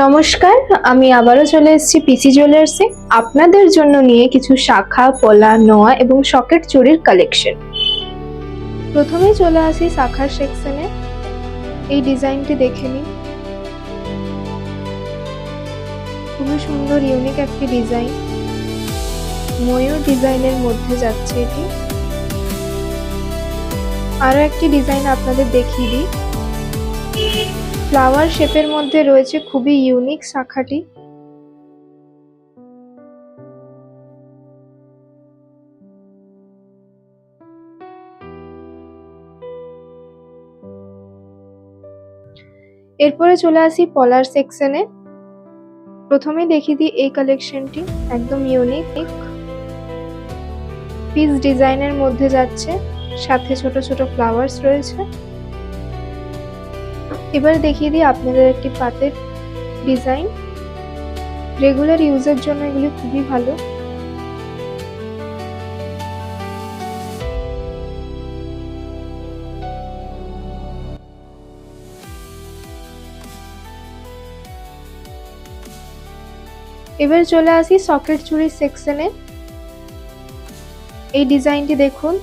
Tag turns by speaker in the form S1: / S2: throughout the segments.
S1: নমস্কার, আমি আবারও চলে এসেছি পিসি জুয়েলার্সে আপনাদের জন্য নিয়ে কিছু শাখা, পলা, নোয়া এবং সকেট চুড়ির কালেকশন। প্রথমেই চলে আসি শাখার সেকশনে। এই ডিজাইনটি দেখে নিন, খুবই সুন্দর ইউনিক একটি ডিজাইন। ময়ূর ডিজাইনের মধ্যে যাচ্ছে এটি। আরো একটি ডিজাইন আপনাদের দেখিয়ে দিই। ফ্লাওয়ার শেপের মধ্যে রয়েছে খুবই ইউনিক শাখাটি। এরপরে চলে আসি পলার সেকশনে। প্রথমে দেখিয়ে দিই এই কালেকশনটি, একদম ইউনিক পিস ডিজাইনের মধ্যে যাচ্ছে, সাথে ছোট ছোট ফ্লাওয়ার্স রয়েছে। এবার দেখিয়ে দিই আপনাদের একটি পাতের ডিজাইন। রেগুলার ইউজের জন্য এগুলি খুবই ভালো। এবার চলে আসি সকেট চুড়ির সেকশনে। এই ডিজাইনটি দেখুন,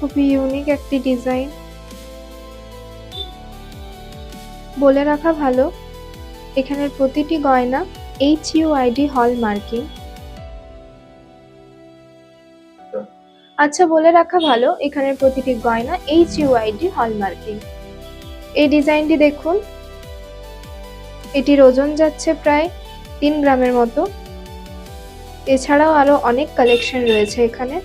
S1: খুবই ইউনিক একটি ডিজাইন। বলে রাখা ভালো, এখানের প্রতিটি গয়না HUID হল মার্কিং। আচ্ছা, বলে রাখা ভালো, এখানের প্রতিটি গয়না HUID হল মার্কিং। এই ডিজাইনটি দেখুন, এটির ওজন যাচ্ছে প্রায় 3 গ্রামের মতো। এছাড়াও আরো অনেক কালেকশন রয়েছে এখানে।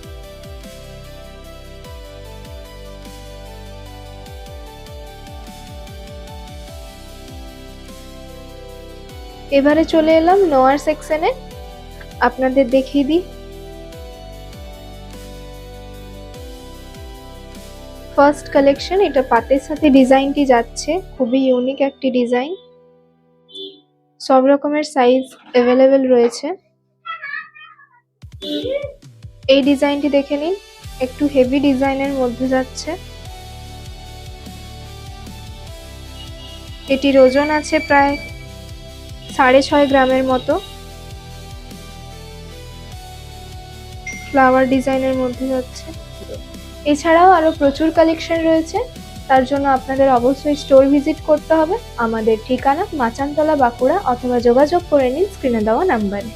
S1: এবারে চলে এলাম নোয়ার সেকশনে। আপনাদের দেখিয়ে দিই। ফার্স্ট কালেকশন, এটা পাতের সাথে ডিজাইনটি যাচ্ছে, খুবই ইউনিক একটি ডিজাইন। সব রকমের সাইজ অ্যাভেলেবেল রয়েছে। এই ডিজাইনটি দেখে নিন, একটু হেভি ডিজাইনের মধ্যে যাচ্ছে। এটির ওজন আছে প্রায় 6.5 গ্রামের মতো। ফ্লাওয়ার ডিজাইনের মধ্যে যাচ্ছে। এছাড়াও আরো প্রচুর কালেকশন রয়েছে, তার জন্য আপনাদের অবশ্যই স্টোর ভিজিট করতে হবে। আমাদের ঠিকানা মাচানতলা, বাঁকুড়া, অথবা যোগাযোগ করে নিন স্ক্রিনে দেওয়া নাম্বারে।